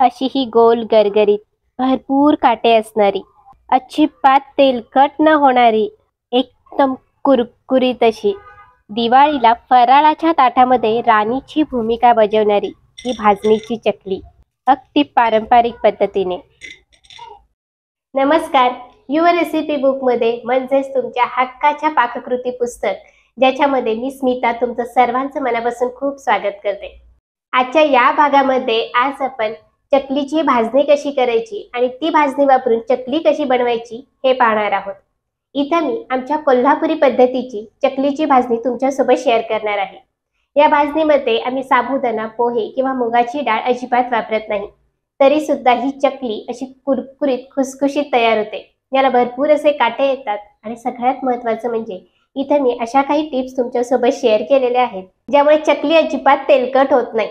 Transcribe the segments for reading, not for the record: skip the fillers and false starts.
अशी ही गोल गरगरीत, भरपूर काटे असणारी, अजिबात तेलकट न होणारी, एकदम कुरकुरीत अशी दिवाळीला फराळाच्या ताटामध्ये राणीची भूमिका बजावणारी ही भाजणीची चकली अगदी पारंपरिक पद्धतीने। नमस्कार, युवर रेसिपी बुकमध्ये म्हणजेच तुमच्या हक्काच्या पाककृती पुस्तक ज्याच्यामध्ये मी स्मिता तुमचं सर्वांचं मनापासून खूप स्वागत करते। आजच्या या भागामध्ये आज आपण चकलीची भाजणी कशी करायची आणि ती भाजणी वापरून चकली कशी बनवायची हे पाहणार आहोत। इथं मी आमच्या कोल्हापुरी पद्धतीची चकलीची भाजणी तुमच्यासोबत शेअर करणार आहे। या भाजणीमध्ये आम्ही साबुदाणा, पोहे किंवा मुगाची डाळ अजिबात वापरत नाही, तरी सुद्धा ही चकली अशी कुरकुरीत खुसखुशीत तयार होते। याला भरपूर असे काटे येतात आणि सगळ्यात महत्त्वाचं म्हणजे इथे मी अशा काही टिप्स तुमच्यासोबत शेअर केलेल्या आहेत ज्यामुळे चकली अजिबात तेलकट होत नाही।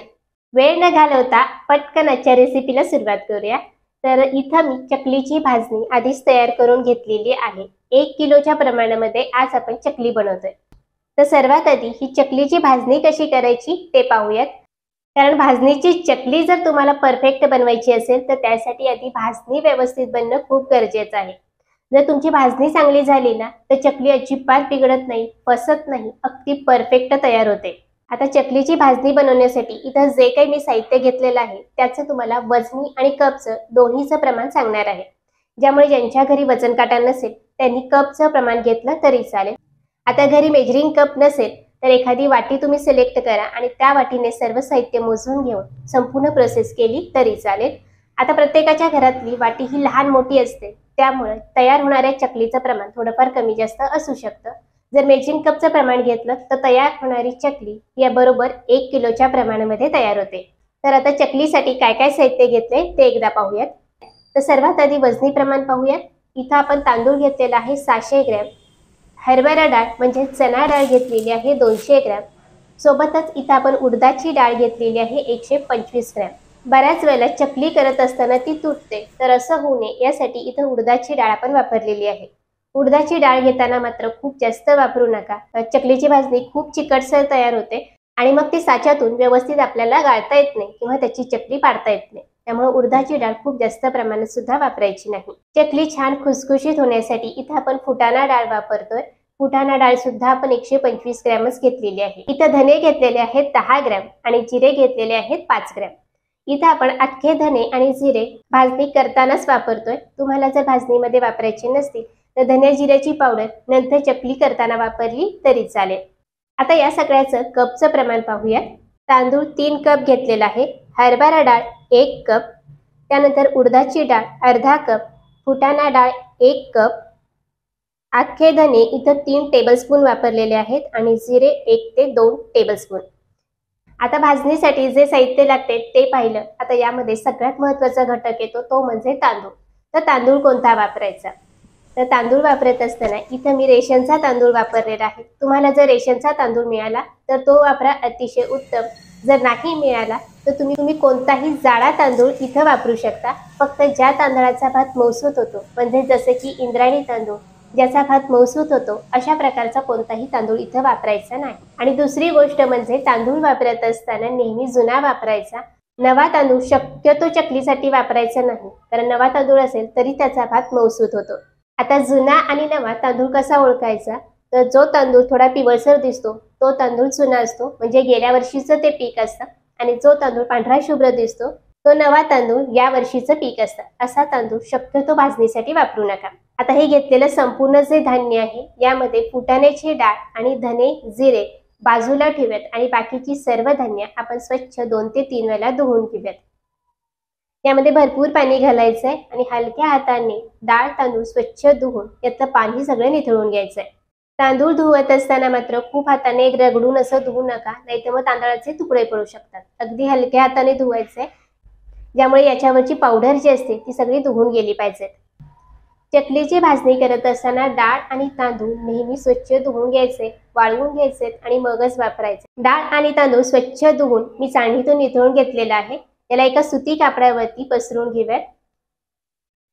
वेळ न घालवता पटकन आजच्या रेसिपीला सुरुवात करूया। तर इथं मी चकलीची भाजणी आधीच तयार करून घेतलेली आहे। 1 किलोच्या प्रमाणामध्ये आज आपण चकली बनवतोय। तर सर्वात आधी ही चकलीची भाजणी कशी करायची ते पाहूयात। कारण भाजणीची चकली जर तुम्हाला परफेक्ट बनवायची असेल तर त्यासाठी आधी भाजणी व्यवस्थित बनणं खूप गरजेचं आहे। जर तुमची भाजणी चांगली झाली ना तर चकली अजिबात बिघडत नाही, फसत नाही, अगदी परफेक्ट तयार होते। आता चकलीची भाजणी बनवण्यासाठी इथं जे काही मी साहित्य घेतलेलं आहे त्याचं तुम्हाला वजनी आणि कपचं दोन्हीचं प्रमाण सांगणार आहे, ज्यामुळे ज्यांच्या घरी वजन काटा नसेल त्यांनी कपचं प्रमाण घेतलं तरी चालेल। आता घरी मेजरिंग कप नसेल तर एखादी वाटी तुम्ही सिलेक्ट करा आणि त्या वाटीने सर्व साहित्य मोजून घेऊन संपूर्ण प्रोसेस केली तरी चालेल। आता प्रत्येकाच्या घरातली वाटी ही लहान मोठी असते, त्यामुळे तयार होणाऱ्या चकलीचं प्रमाण थोडंफार कमी जास्त असू शकतं। जर मेजरिंग कपचं प्रमाण घेतलं तर तयार होणारी चकली या बरोबर 1 किलोच्या प्रमाणामध्ये तयार होते। तर आता चकलीसाठी काय काय साहित्य घेतले ते एकदा पाहूयात। तर सर्वात आधी वजनी प्रमाण पाहूयात। इथं आपण तांदूळ घेतलेला आहे 600 ग्रॅम, हरभरा डाळ म्हणजे चणा डाळ घेतलेली आहे 200 ग्रॅम, सोबतच इथं आपण उडदाची डाळ घेतलेली आहे 125 ग्रॅम। बऱ्याच वेळेला चकली करत असताना ती तुटते, तर असं होऊ नये यासाठी इथं उडदाची डाळ आपण वापरलेली आहे। उडदाची डाळ घेताना मात्र खूप जास्त वापरू नका, चकलीची भाजणी खूप चिकटसर तयार होते आणि मग ती साच्यातून व्यवस्थित आपल्याला गाळता येत नाही किंवा त्याची चकली पाडता येत नाही। त्यामुळे उडदाची डाळ खूप जास्त प्रमाणात सुद्धा वापरायची नाही। चकली छान खुसखुशीत होण्यासाठी इथं आपण फुटाणा डाळ वापरतोय। फुटाणा डाळ सुद्धा आपण 125 ग्रॅमच घेतलेली आहे। इथं धने घेतलेले आहेत 10 ग्रॅम आणि जिरे घेतलेले आहेत 5 ग्रॅम। इथं आपण अख्खे धने आणि जिरे भाजणी करतानाच वापरतोय। तुम्हाला जर भाजणीमध्ये वापरायचे नसतील तर धने जिऱ्याची पावडर नंतर चकली करताना वापरली तरी चालेल। आता या सगळ्याचं कपचं प्रमाण पाहूया। तांदूळ 3 कप घेतलेला आहे, हरभरा डाळ 1 कप, त्यानंतर उडदाची डाळ अर्धा कप, फुटाणा डाळ 1 कप, अख्खे धने इथं 3 टेबलस्पून वापरलेले आहेत आणि जिरे 1 ते 2 टेबलस्पून। आता भाजणीसाठी जे साहित्य लागते ते पाहिलं। आता यामध्ये सगळ्यात महत्त्वाचा घटक येतो तो म्हणजे तांदूळ। तर तांदूळ कोणता वापरायचा? तर तांदूळ वापरत असताना इथं मी रेशनचा तांदूळ वापरलेला आहे। तुम्हाला जर रेशनचा तांदूळ मिळाला तर तो वापरा, अतिशय उत्तम। जर नाही मिळाला तर तुम्ही कोणताही जाडा तांदूळ इथं वापरू शकता। फक्त ज्या तांदळाचा भात मऊसूत होतो, म्हणजे जसे की इंद्रायणी तांदूळ ज्याचा भात मऊसूत होतो, अशा प्रकारचा कोणताही तांदूळ इथं वापरायचा नाही। आणि दुसरी गोष्ट म्हणजे तांदूळ वापरत असताना नेहमी जुना वापरायचा, नवा तांदूळ शक्यतो चकलीसाठी वापरायचा नाही, कारण नवा तांदूळ असेल तरी त्याचा भात मऊसूत होतो। आता जुना आणि नवा तांदूळ कसा ओळखायचा? तर जो तांदूळ थोडा पिवळसर दिसतो तो तांदूळ जुना असतो, म्हणजे गेल्या वर्षीचं ते पीक असतं, आणि जो तांदूळ पांढरा शुभ्र दिसतो तो नवा तांदूळ या वर्षीचं पीक असतं। असा तांदूळ शक्यतो भाजणीसाठी वापरू नका। आता हे घेतलेलं संपूर्ण जे धान्य आहे यामध्ये फुटाण्याची डाळ आणि धने जिरे बाजूला ठेवूयात आणि बाकीची सर्व धान्य आपण स्वच्छ 2 ते 3 वेळा धुवून घेऊयात। यामध्ये भरपूर पाणी घालायचं आहे आणि हलक्या हाताने डाळ तांदूळ स्वच्छ धुवून यातलं पाणी सगळं निथळून घ्यायचं आहे। तांदूळ धुवत असताना मात्र खूप हाताने रगडून असं धुवू नका, नाहीतर मग तांदळाचे तुकडे पडू शकतात। अगदी हलक्या हाताने धुवायचं आहे, ज्यामुळे याच्यावरची पावडर जी असते ती सगळी धुवून गेली पाहिजे। चकलीची भाजणी करत असताना डाळ आणि तांदूळ नेहमी स्वच्छ धुवून घ्यायचे, वाळवून घ्यायचे आणि मगच वापरायचे। डाळ आणि तांदूळ स्वच्छ धुवून मी चाळणीतून निथळून घेतलेला आहे। याला एका सुती कापडावरती पसरून घेऊयात।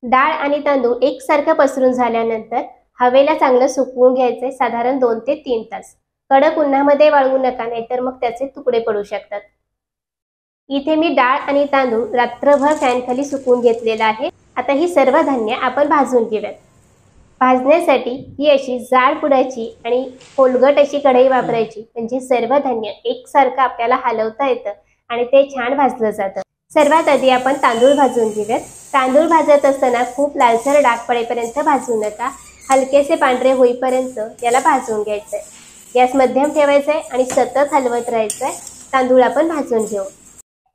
डाळ आणि तांदूळ एकसारखं पसरून झाल्यानंतर हवेला चांगलं सुकवून घ्यायचे, साधारण 2 ते 3 तास। कडक उन्हामध्ये वाळवू नका, नाहीतर मग त्याचे तुकडे पडू शकतात। इथे मी डाळ आणि तांदूळ रात्रभर फॅन खाली सुकवून घेतलेला आहे। आता ही सर्व धान्य आपण भाजून घेऊयात। भाजण्यासाठी ही अशी जाड पुडाची आणि खोलगट अशी कढई वापरायची, म्हणजे सर्व धान्य एकसारखं आपल्याला हलवता येतं आणि ते छान भाजलं जातं। सर्वात आधी आपण तांदूळ भाजून घेऊयात। तांदूळ भाजत असताना खूप लालसर डाग पडेपर्यंत भाजू नका, हलकेसे पांढरे होईपर्यंत याला भाजून घ्यायचंय। गॅस मध्यम ठेवायचा आहे आणि सतत हलवत राहायचंय। तांदूळ आपण भाजून घेऊ।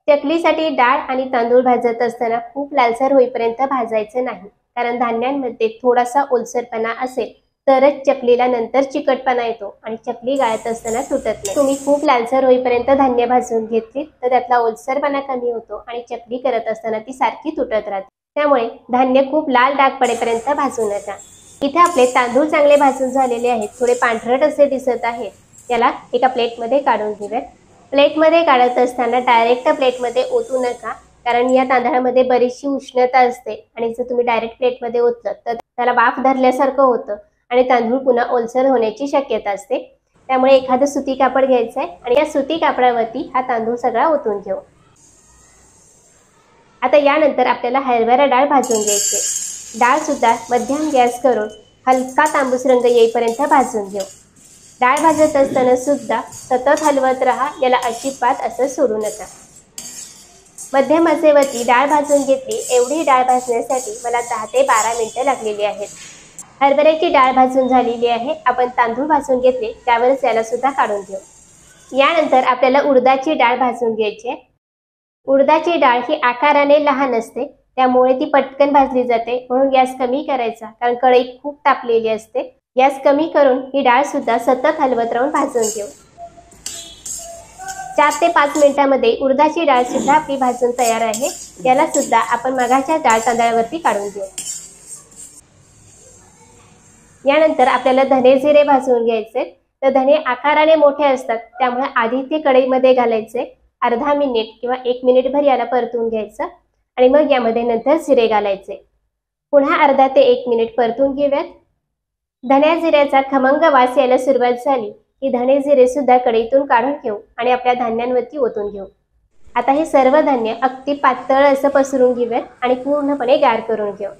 चकलीसाठी डाळ आणि तांदूळ भाजत असताना खूप लालसर होईपर्यंत भाजायचं नाही, कारण धान्यांमध्ये थोडासा ओलसरपणा असेल तरच चकलीला नंतर चिकटपणा येतो आणि चकली गाळत असताना तुटत नाही। तुम्ही खूप लालसर होईपर्यंत धान्य भाजून घेतली तर त्यातला ओलसरपणा कमी होतो आणि चकली करत असताना ती सारखी तुटत राहते। त्यामुळे धान्य खूप लाल डाग पडेपर्यंत भाजू नका। इथे आपले तांदूळ चांगले भाजून झालेले आहेत, थोडे पांढरट असे दिसत आहेत। याला एका प्लेटमध्ये काढून घेऊयात। प्लेटमध्ये काढत असताना डायरेक्ट प्लेटमध्ये ओतू नका, कारण या तांदळामध्ये बरीचशी उष्णता असते आणि जर तुम्ही डायरेक्ट प्लेटमध्ये ओतलं तर त्याला वाफ धरल्यासारखं होतं आणि तांदूळ पुन्हा ओलसर होण्याची शक्यता असते। त्यामुळे एखादं सुती कापड घ्यायचं आहे आणि या सुती कापडावरती हा तांदूळ सगळा ओतून घेऊ। आता यानंतर आपल्याला हरभरा डाळ भाजून घ्यायची। डाळ सुद्धा मध्यम गॅस करून हलका तांबूस रंग येईपर्यंत भाजून घेऊ। डाळ भाजत असताना सुद्धा सतत हलवत राहा, याला अजिबात असं सोडू नका। मध्यम आचेवरती डाळ भाजून घेतली। एवढी डाळ भाजण्यासाठी मला 10 ते 12 मिनिटं लागलेली आहेत। हरभऱ्याची डाळ भाजून झालेली आहे। आपण तांदूळ भाजून घेतले त्यावरच याला सुद्धा काढून घेऊ। यानंतर आपल्याला उडदाची डाळ भाजून घ्यायची आहे। उडदाची डाळ ही आकाराने लहान असते, त्यामुळे ती पटकन भाजली जाते, म्हणून गॅस कमी करायचा, कारण कढई खूप तापलेली असते। गॅस कमी करून ही डाळ सुद्धा सतत हलवत राहून भाजून घेऊ। 4 ते 5 मिनिटांमध्ये उडदाची डाळ सुद्धा आपली भाजून तयार आहे। याला सुद्धा आपण मगाच्या डाळ तांदळावरती काढून घेऊ। यानंतर आपल्याला धने जिरे भाजून घ्यायचे। तर धने आकाराने मोठे असतात, त्यामुळे आधी ते कढईमध्ये घालायचे, अर्धा मिनिट किंवा 1 मिनिटभर याला परतून घ्यायचं आणि मग यामध्ये नंतर जिरे घालायचे। पुन्हा अर्धा ते 1 मिनिट परतून घेऊयात। धन्या जिऱ्याचा खमंग वास यायला सुरुवात झाली की धने जिरे सुद्धा कढईतून काढून घेऊ आणि आपल्या धान्यांवरती ओतून घेऊ। आता हे सर्व धान्य अगदी पातळ असं पसरून घेऊयात आणि पूर्णपणे गार करून घेऊ।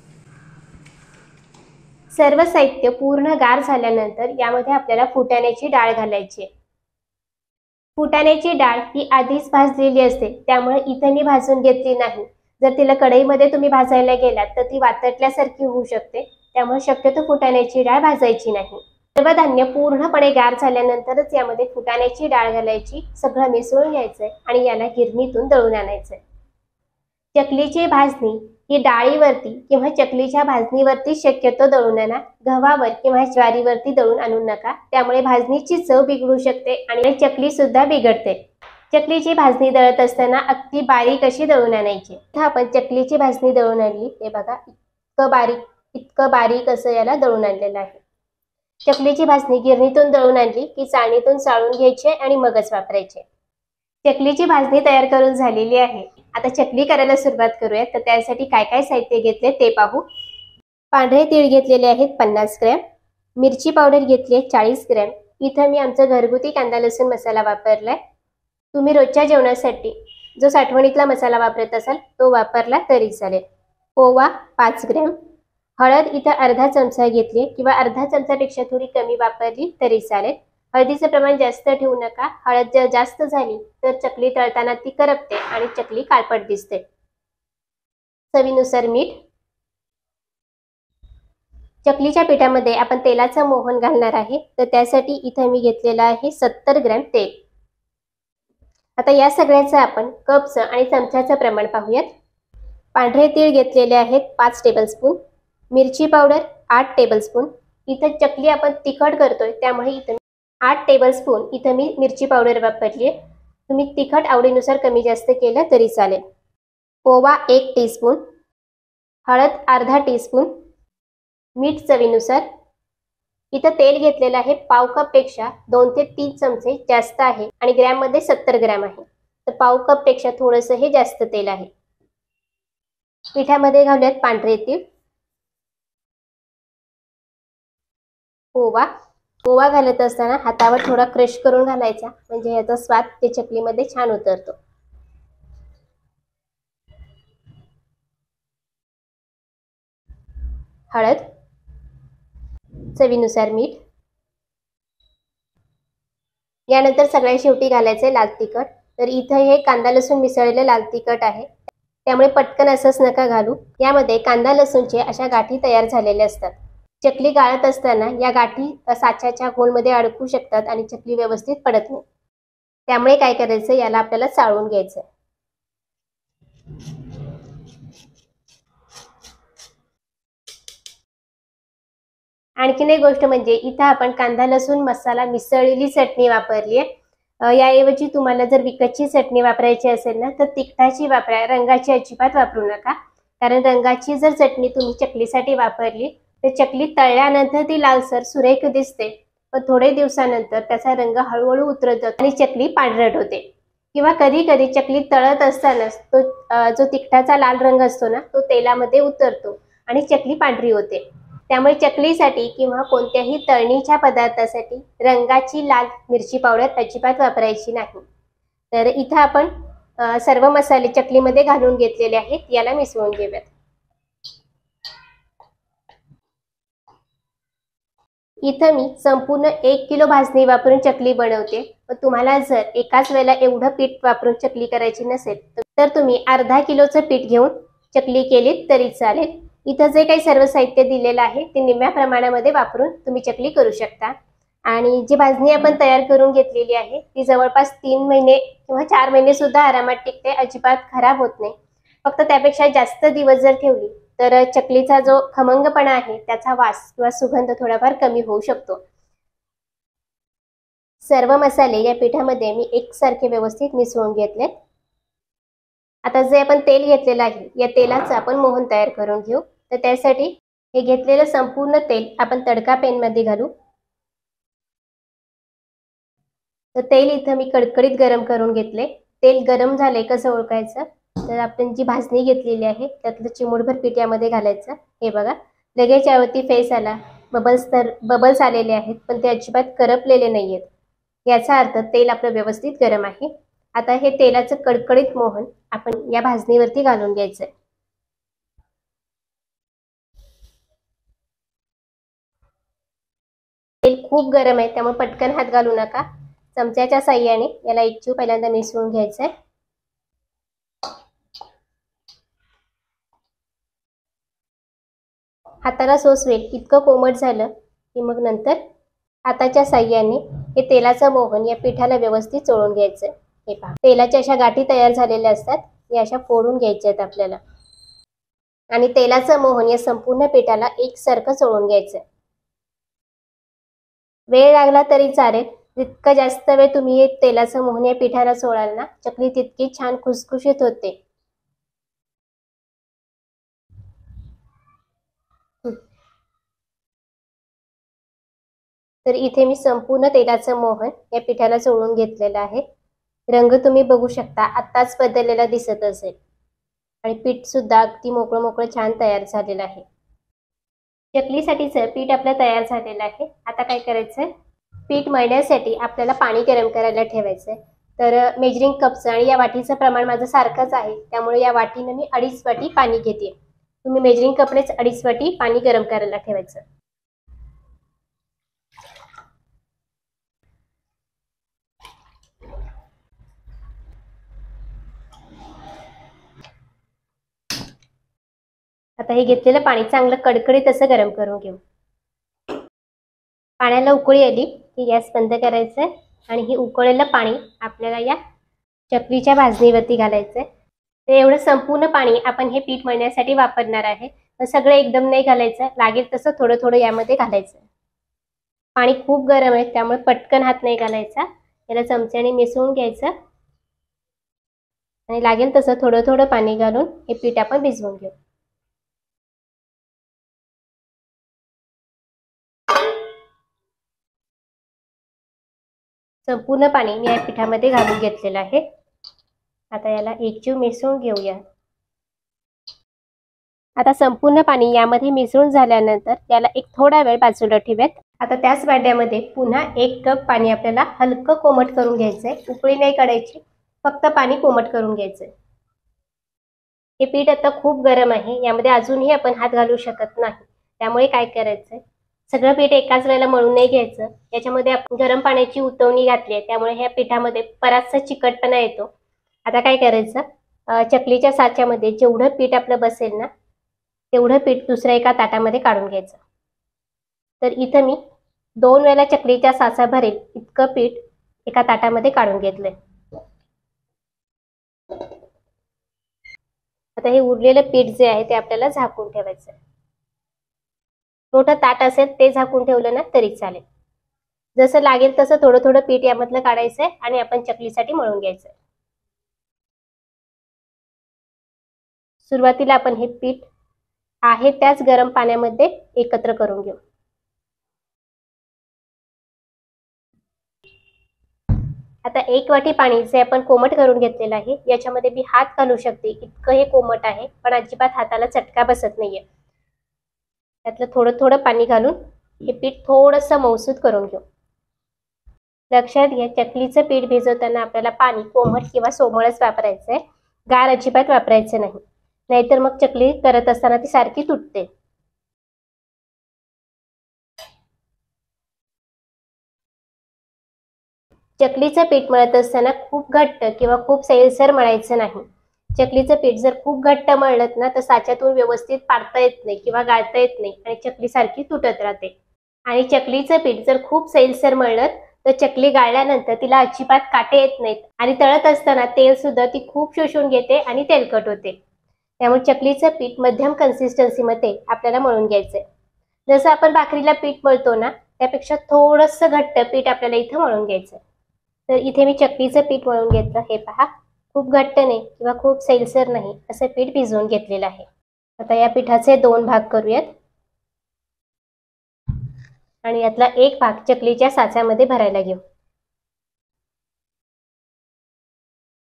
सर्व साहित्य पूर्ण गार झाल्यानंतर यामध्ये आपल्याला फुटाण्याची डाळ घालायची आहे। फुटाण्याची डाळ ही आधीच भाजलेली असते, त्यामुळे इथे मी भाजून घेतली नाही। जर तिला कढईमध्ये तुम्ही भाजायला गेलात तर ती वातटल्यासारखी होऊ शकते, त्यामुळे शक्यतो फुटाण्याची डाळ भाजायची नाही। सर्व धान्य पूर्णपणे गार झाल्यानंतरच यामध्ये फुटाण्याची डाळ घालायची, सगळं मिसळून घ्यायचंय आणि याला गिरणीतून दळून आणायचंय। चकलीची भाजणी ही डाळीवरती किंवा चकलीच्या भाजणीवरती शक्यतो दळून आणा, गव्हावर किंवा ज्वारीवरती दळून आणू नका, त्यामुळे भाजणीची चव बिघडू शकते आणि चकली सुद्धा बिघडते। चकलीची भाजणी दळत असताना अगदी बारीक अशी दळून आणायची। इथे आपण चकलीची भाजणी दळून आणली, हे बघा इतकं बारीक असं याला दळून आणलेलं आहे। चकलीची भाजणी गिरणीतून दळून आणली की चाळणीतून चाळून घ्यायची आणि मगच वापरायची। चकलीची भाजणी तयार करून झालेली आहे। आता चकली करायला सुरुवात करूया। तर त्यासाठी काय काय साहित्य घेतले ते पाहू। पांढरे तीळ घेतलेले आहेत 50 ग्रॅम, मिरची पावडर घेतली आहे 40 ग्रॅम। इथं मी आमचा घरगुती कांदा लसूण मसाला वापरलाय। तुम्ही रोजच्या जेवणासाठी जो साठवणीतला मसाला वापरत असाल तो वापरला तरी चालेल। ओवा 5 ग्रॅम, हळद इथं अर्धा चमचा घेतली किंवा अर्धा चमचापेक्षा थोडी कमी वापरली तरी चालेल। हळदीचं प्रमाण जास्त ठेवू नका, हळद जर जास्त झाली तर चकली तळताना ती करपते आणि चकली काळपट दिसते। चवीनुसार मीठ। चकलीच्या पिठामध्ये आपण तेलाचं मोहन घालणार आहे, तर त्यासाठी इथे मी घेतलेलं आहे 70 ग्रॅम तेल। आता या सगळ्याचं आपण कपचं आणि चमच्याचं प्रमाण पाहूयात। पांढरे तीळ घेतलेले आहेत 5 टेबलस्पून, मिरची पावडर 8 टेबलस्पून। इथं चकली आपण तिखट करतोय, त्यामुळे इथं 8 टेबलस्पून इथं मी मिरची पावडर वापरली आहे। तुम्ही तिखट आवडीनुसार कमी जास्त केलं तरी चालेल। ओवा 1 टीस्पून, हळद अर्धा टीस्पून, मीठ चवीनुसार। इथं तेल घेतलेलं आहे पाव कप पेक्षा 2 ते 3 चमचे जास्त आहे आणि ग्रॅम मध्ये 70 ग्रॅम आहे, तर पाव कप पेक्षा थोडंसं हे जास्त तेल आहे। पिठामध्ये घालूयात पांढरे तीळ, ओवा घालत असताना हातावर थोडा क्रश करून घालायचा, म्हणजे याचा स्वाद ते चकलीमध्ये छान उतरतो। हळद, चवीनुसार मीठ, यानंतर सगळ्यात शेवटी घालायचे लाल तिखट. तर इथं हे कांदा लसूण मिसळलेले लाल तिखट आहे, त्यामुळे पटकन असंच नका घालू. यामध्ये कांदा लसूणचे अशा गाठी तयार झालेल्या असतात. चकली गाळत असताना या गाठी साच्याच्या होलमध्ये अडकू शकतात आणि चकली व्यवस्थित पडत नाही. त्यामुळे काय करायचं, याला आपल्याला चाळून घ्यायचं. आणखीन एक गोष्ट म्हणजे इथं आपण कांदा लसूण मसाला मिसळलेली चटणी वापरली आहे. याऐवजी तुम्हाला जर विकतची चटणी वापरायची असेल ना, तर तिखटाची वापरा, रंगाची अजिबात वापरू नका. कारण रंगाची जर चटणी तुम्ही चकलीसाठी वापरली तर चकली तळल्यानंतर ती लालसर सुरेख दिसते, पण थोडे दिवसानंतर त्याचा रंग हळूहळू उतरत जातो आणि चकली पांढरट होते. किंवा कधी कधी चकली तळत असताना तो जो तिखटाचा लाल रंग असतो ना, तो तेलामध्ये उतरतो आणि चकली पांढरी होते. त्यामुळे चकलीसाठी किंवा कोणत्याही तळणीच्या पदार्थासाठी रंगाची लाल मिरची पावडर अजिबात वापरायची नाही. तर इथं आपण सर्व मसाले चकलीमध्ये घालून घेतलेले आहेत, याला मिसळून घेऊयात. इथं मी संपूर्ण 1 किलो भाजणी वापरून चकली बनवते. पण तुम्हाला जर एकाच वेळेला एवढं पीठ वापरून चकली करायची नसेल तर तुम्ही अर्धा किलोचं पीठ घेऊन चकली केलीत तरी चालेल. इथं जे काही सर्व साहित्य दिलेलं आहे ते निम्म्या प्रमाणामध्ये वापरून तुम्ही चकली करू शकता. आणि जी भाजणी आपण तयार करून घेतलेली आहे ती जवळपास 3 महिने किंवा 4 महिने सुद्धा आरामात टिकते, अजिबात खराब होत नाही. फक्त त्यापेक्षा जास्त दिवस जर ठेवली तर चकलीचा जो खमंगपणा आहे त्याचा वास किंवा सुगंध थोडाफार कमी होऊ शकतो. सर्व मसाले या पिठामध्ये मी एकसारखे व्यवस्थित मिसळून घेतले. आता जे आपण तेल घेतलेलं आहे या तेलाचं आपण मोहन तयार करून घेऊ. तर त्यासाठी हे घेतलेलं संपूर्ण तेल आपण तडका पॅन मध्ये घालू. तर तेल इथं मी कडकडीत गरम करून घेतले. तेल गरम झाले कसं ओळखायचं, तर आपण जी भाजणी घेतलेली आहे त्यातलं चिमूटभर पीठ यामध्ये घालायचं. हे बघा, लगेच यावरती फेस आला, बबल्स आलेले आहेत, पण ते अजिबात करपलेले नाहीयेत. याचा अर्थ तेल आपलं व्यवस्थित गरम आहे. आता हे तेलाचं कडकडीत मोहन आपण या भाजणीवरती घालून घ्यायचंय. तेल खूप गरम आहे त्यामुळे पटकन हात घालू नका. चमच्याच्या साह्याने याला एकजीव पहिल्यांदा मिसळून घ्यायचंय. हाताला सोसवेल इतकं कोमट झालं की मग नंतर हाताच्या साह्याने हे तेलाचं मोहन या पिठाला व्यवस्थित चोळून घ्यायचंय. हे पहा, तेलाच्या अशा गाठी तयार झालेल्या असतात, या अशा फोडून घ्यायच्या आहेत आपल्याला. आणि तेलाचं मोहन या संपूर्ण पिठाला एकसारखं चोळून घ्यायचंय. वेळ लागला तरी चालेल, जितकं जास्त वेळ तुम्ही तेलाचं मोहन या पिठाला चोळाल ना, चकली तितकी छान खुसखुशीत होते. तर इथे मी संपूर्ण तेलाचं मोहन या पिठाला चोळून घेतलेलं आहे. रंग तुम्ही बघू शकता, आत्ताच बदललेला दिसत असेल आणि पीठ सुद्धा अगदी मोकळं मोकळं छान तयार झालेलं आहे. चकलीसाठीचं पीठ आपलं तयार झालेलं आहे. आता काय करायचंय, पीठ मळण्यासाठी आपल्याला पाणी गरम करायला ठेवायचंय. तर मेजरिंग कपचं आणि या वाटीचं प्रमाण माझं सारखंच आहे, त्यामुळे या वाटीनं मी 2.5 वाटी पाणी घेते. तुम्ही मेजरिंग कपनेच 2.5 वाटी पाणी गरम करायला ठेवायचं. आता हे घेतलेलं पाणी चांगलं कडकडीत असं गरम करून घेऊ. पाण्याला उकळी आली की गॅस बंद करायचंय आणि हे उकळलेलं पाणी आपल्याला या चकलीच्या भाजणीवरती घालायचंय. ते एवढं संपूर्ण पाणी आपण हे पीठ मळण्यासाठी वापरणार आहे. तर सगळं एकदम नाही घालायचं, लागेल तसं थोडं थोडं यामध्ये घालायचं. पाणी खूप गरम आहे त्यामुळे पटकन हात नाही घालायचा, याला चमच्याने मिसळून घ्यायचं आणि लागेल तसं थोडं थोडं पाणी घालून हे पीठ आपण भिजवून घेऊ. संपूर्ण पाणी मी या पिठामध्ये घालून घेतलेलं आहे. आता याला एकजीव मिसळून घेऊया. आता संपूर्ण पाणी यामध्ये मिसळून झाल्यानंतर याला एक थोडा वेळ बाजूला ठेवूयात. आता त्याच भांड्यामध्ये पुन्हा 1 कप पाणी आपल्याला हलकं कोमट करून घ्यायचंय. उकळी नाही काढायची, फक्त पाणी कोमट करून घ्यायचंय. हे पीठ आता खूप गरम आहे, यामध्ये अजूनही आपण हात घालू शकत नाही. त्यामुळे काय करायचंय, सगळं पीठ एकाच वेळेला मळून नाही घ्यायचं. याच्यामध्ये आपण गरम पाण्याची उतवणी घातली आहे, त्यामुळे ह्या पिठामध्ये बराचसा चिकटपणा येतो. आता काय करायचं, चकलीच्या साच्यामध्ये जेवढं पीठ आपलं बसेल ना तेवढं पीठ दुसऱ्या एका ताटामध्ये काढून घ्यायचं. तर इथं मी 2 वेळेला चकलीच्या साचा भरेल इतकं पीठ एका ताटामध्ये काढून घेतलंय. आता हे उरलेलं पीठ जे आहे ते आपल्याला झाकून ठेवायचं. मोठं ताट असेल ते झाकून ठेवलं ना तरी चालेल. जसं लागेल तसं थोडं थोडं पीठ यामधलं काढायचंय आणि आपण चकलीसाठी मळून घ्यायचंय. सुरुवातीला आपण हे पीठ आहे त्याच गरम पाण्यामध्ये एकत्र करून घेऊ. आता 1 वाटी पाणी जे आपण कोमट करून घेतलेलं आहे याच्यामध्ये मी हात घालू शकते इतकं हे कोमट आहे, पण अजिबात हाताला चटका बसत नाहीये. त्यातलं थोडं थोडं पाणी घालून हे पीठ थोडंसं मऊसूत करून घेऊ. लक्षात घ्या, चकलीचं पीठ भिजवताना आपल्याला पाणी कोमट किंवा सोमळच वापरायचंय, गार अजिबात वापरायचं नाही, नाहीतर मग चकली करत असताना ती सारखी तुटते. चकलीचं पीठ मळत असताना खूप घट्ट किंवा खूप सैलसर मळायचं नाही. चकलीचं पीठ जर खूप घट्ट मळलं ना तर साच्यातून व्यवस्थित पाडता येत नाही किंवा गाळता येत नाही आणि चकली सारखी तुटत राहते. आणि चकलीचं पीठ जर खूप सैलसर मळलं तर चकली गाळल्यानंतर तिला अजिबात काटे येत नाहीत आणि तळत असताना तेल सुद्धा ती खूप शोषून घेते आणि तेलकट होते. त्यामुळे चकलीचं पीठ मध्यम कन्सिस्टन्सीमध्ये आपल्याला मळून घ्यायचंय. जसं आपण भाकरीला पीठ मळतो ना त्यापेक्षा थोडंसं घट्ट पीठ आपल्याला इथं मळून घ्यायचंय. तर इथे मी चकलीचं पीठ मळून घेतलं. हे पहा, खूप घट्ट नाही किंवा खूप सैलसर नाही असं पीठ भिजवून घेतलेलं आहे. आता या पिठाचे 2 भाग करूयात आणि यातला एक भाग चकलीच्या साच्यामध्ये भरायला घेऊ.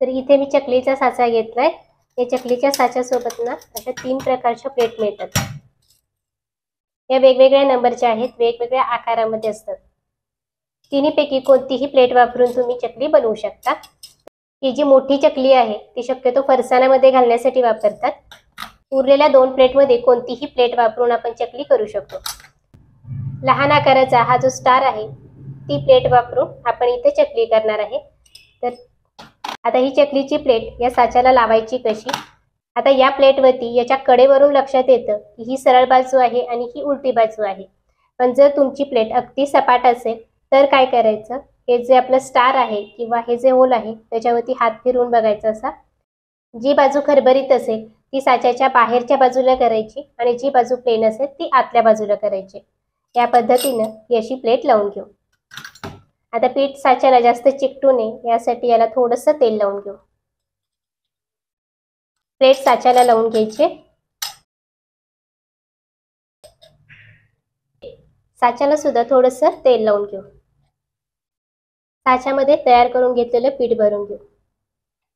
तर इथे मी चकलीचा साचा घेतलाय. या चकलीच्या साच्यासोबत ना अशा 3 प्रकारच्या प्लेट मिळतात. या वेगवेगळ्या नंबरच्या आहेत, वेगवेगळ्या आकारामध्ये असतात. तिन्हीपैकी कोणतीही प्लेट वापरून तुम्ही चकली बनवू शकता. ही जी मोठी चकली आहे ती शक्यतो फरसाणामध्ये घालण्यासाठी वापरतात. उरलेल्या 2 प्लेटमध्ये कोणतीही प्लेट वापरून आपण चकली करू शकतो. लहान आकाराचा हा जो स्टार आहे ती प्लेट वापरून आपण इथे चकली करणार आहे. तर आता ही चकलीची प्लेट या साच्याला लावायची कशी. आता या प्लेटवरती याच्या कडेवरून लक्षात येतं की ही सरळ बाजू आहे आणि ही उलटी बाजू आहे. पण जर तुमची प्लेट अगदी सपाट असेल तर काय करायचं, हे जे आपलं स्टार आहे किंवा हे जे होल आहे त्याच्यावरती हात फिरवून बघायचं. असा जी बाजू खरबरीत असेल ती साच्याच्या बाहेरच्या बाजूला करायची आणि जी बाजू प्लेन असेल ती आतल्या बाजूला करायची. या पद्धतीनं ही अशी प्लेट लावून घेऊ. आता पीठ साच्याला जास्त चिकटू नये यासाठी याला थोडंसं तेल लावून घेऊ. प्लेट साच्याला लावून घ्यायचे. साच्याला सुद्धा थोडंसं तेल लावून घेऊ. साच्यामध्ये तयार करून घेतलेलं पीठ भरून घेऊ.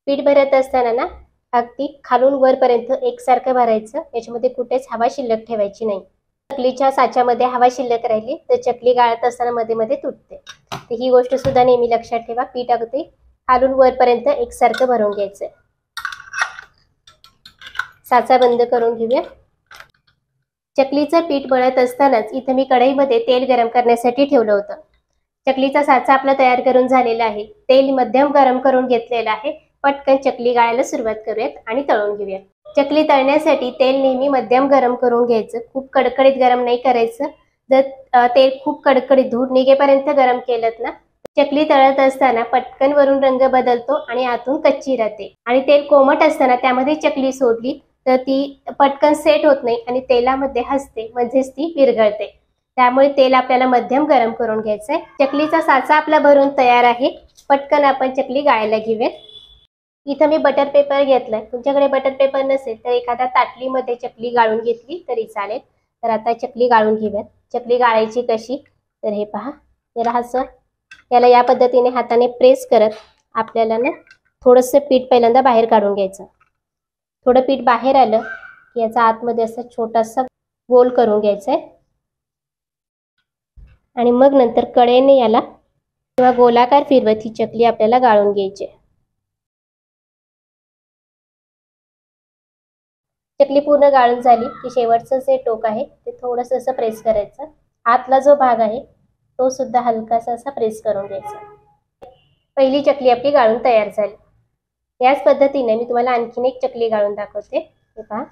पीठ भरत असताना ना अगदी खालून वरपर्यंत एकसारखं भरायचं, याच्यामध्ये कुठेच हवा शिल्लक ठेवायची नाही. चकलीच्या साच्यामध्ये हवा शिल्लक राहिली तर चकली गाळत असताना मध्ये मध्ये तुटते. तर ही गोष्ट सुद्धा नेहमी लक्षात ठेवा. पीठ अगदी खालून वरपर्यंत एकसारखं भरून घ्यायचंय. साचा बंद करून घेऊया. चकलीचं पीठ मळत असतानाच इथे मी कढईमध्ये तेल गरम करण्यासाठी ठेवलं होतं. चकलीचा साचा आपला तयार करून झालेला आहे. तेल मध्यम गरम करून घेतलेलं आहे. पटकन चकली गाळायला सुरुवात करूयात आणि तळून घेऊयात. चकली तळण्यासाठी तेल नेहमी मध्यम गरम करून घ्यायचं, खूप कडकडीत गरम नाही करायचं. जर तेल खूप कडकडीत धूर निघेपर्यंत गरम केलं ना चकली तळत असताना पटकन वरून रंग बदलतो आणि आतून कच्ची राहते. आणि तेल कोमट असताना त्यामध्ये चकली सोडली तर ती पटकन सेट होत नाही आणि तेलामध्ये हसते, म्हणजेच ती विरघळते. त्यामुळे तेल आपल्याला मध्यम गरम करून घ्यायचंय. चकलीचा साचा आपला भरून तयार आहे. पटकन आपण चकली गाळायला घेऊयात. इथं मी बटर पेपर घेतलाय. तुमच्याकडे बटर पेपर नसेल तर एखाद्या ताटलीमध्ये चकली गाळून घेतली तरी चालेल. तर आता चकली गाळून घेऊयात. चकली गाळायची कशी, तर हे पहा, जरा असं याला या पद्धतीने हाताने प्रेस करत आपल्याला ना थोडंसं पीठ पहिल्यांदा बाहेर काढून घ्यायचं. थोडं पीठ बाहेर आलं की याचा आतमध्ये असं छोटासा गोल करून घ्यायचंय आणि मग नंतर कडेने याला किंवा गोलाकार फिरवत ही चकली आपल्याला गाळून घ्यायची. चकली पूर्ण गाळून झाली की शेवटचं जे टोक आहे ते थोडंसं असं प्रेस करायचं. आतला जो भाग आहे तो सुद्धा हलकासा असा प्रेस करून घ्यायचा. पहिली चकली आपली गाळून तयार झाली. याच पद्धतीने मी तुम्हाला आणखीन एक चकली गाळून दाखवते. हे पहा.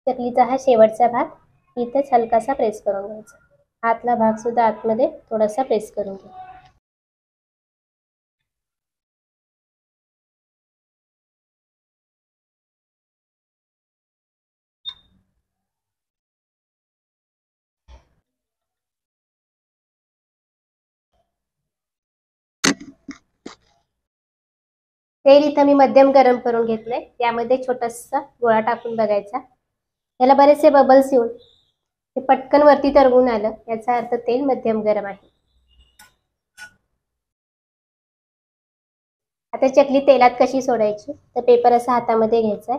चकलीचा हा शेवटचा भाग इथेच हलकासा प्रेस करून घ्यायचा. आतला भाग सुद्धा आतमध्ये थोडासा प्रेस करून घ्या. तेल इथं मी मध्यम गरम करून घेतलंय. त्यामध्ये छोटासा गोळा टाकून बघायचा. याला बरेचसे बबल्स येऊन ते पटकन वरती तरंगून आलं, याचा अर्थ तेल मध्यम गरम आहे. आता चकली तेलात कशी सोडायची, तर पेपर असा हातामध्ये घ्यायचा,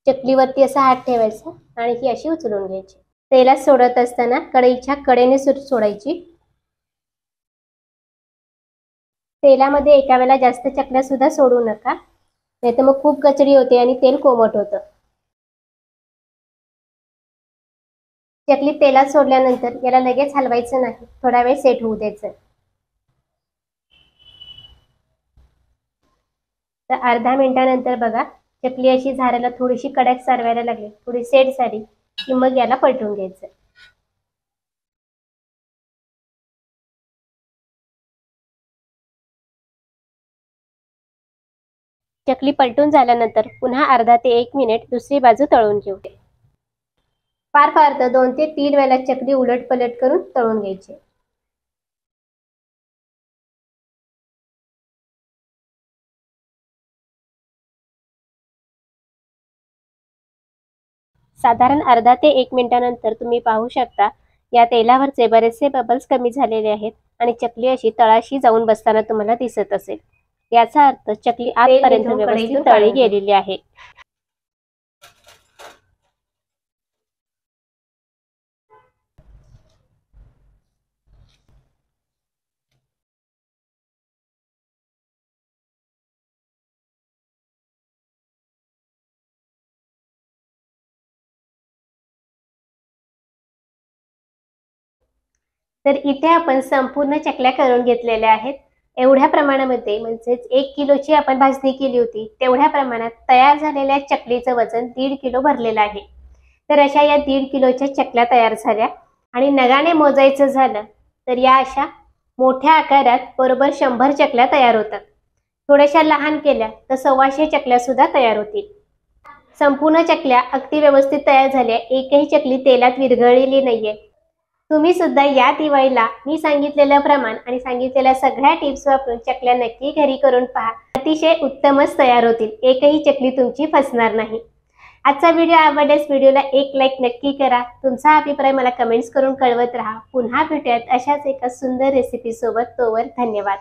चकलीवरती असा हात ठेवायचा आणि ही अशी उचलून घ्यायची. तेलात सोडत असताना कढईच्या कडेने सोडायची. तेलामध्ये एका वेळेला जास्त चकल्या सुद्धा सोडू नका, नाहीतर मग खूप कचडी होते आणि तेल कोमट होतं. चकली तेलात सोडल्यानंतर याला लगेच हलवायचं नाही, थोडा वेळ सेट होऊ द्यायचं. तर अर्धा मिनिटानंतर बघा चकली अशी झाडाला थोडीशी कडक सारवायला लागली, थोडी सेट झाली की मग याला पलटून घ्यायचं. चकली पलटून झाल्यानंतर पुन्हा अर्धा ते 1 मिनिट दुसरी बाजू तळून घेऊ. फार तर 2 ते 3 वेळा चकली उलट पलट करून तळून घ्यायची. साधारण अर्धा ते 1 मिनिटानंतर तुम्ही पाहू शकता या तेलावरचे बरेचसे बबल्स कमी झालेले आहेत आणि चकली अशी तळाशी जाऊन बसताना तुम्हाला दिसत असेल. याचा अर्थ चकली आतपर्यंत व्यवस्थित तळली गेलेली आहे. तर इथे आपण संपूर्ण चकल्या करून घेतलेल्या आहेत. एवढ्या प्रमाणामध्ये म्हणजेच 1 किलोची आपण भाजणी केली होती, तेवढ्या प्रमाणात तयार झालेल्या चकलीचं वजन 1.5 किलो भरलेलं आहे. तर अशा या 1.5 किलोच्या चकल्या तयार झाल्या आणि नगाने मोजायचं झालं तर या अशा मोठ्या आकारात बरोबर 100 चकल्या तयार होतात. थोड्याशा लहान केल्या तर 125 चकल्या सुद्धा तयार होतील. संपूर्ण चकल्या अगदी व्यवस्थित तयार झाल्या, एकही चकली तेलात विरघळलेली नाहीये. तुम्ही सुद्धा या दिवाळीला मी सांगितलेलं प्रमाण आणि सांगितलेल्या सगळ्या टिप्स वापरून चकल्या नक्की घरी करून पहा. अतिशय उत्तमच तयार होतील, एकही चकली तुमची फसणार नाही. आजचा व्हिडिओ आवडल्यास व्हिडिओला एक लाईक नक्की करा. तुमचा अभिप्राय मला कमेंट्स करून कळवत राहा. पुन्हा भेटूयात अशाच एका सुंदर रेसिपी सोबत. तोवर धन्यवाद.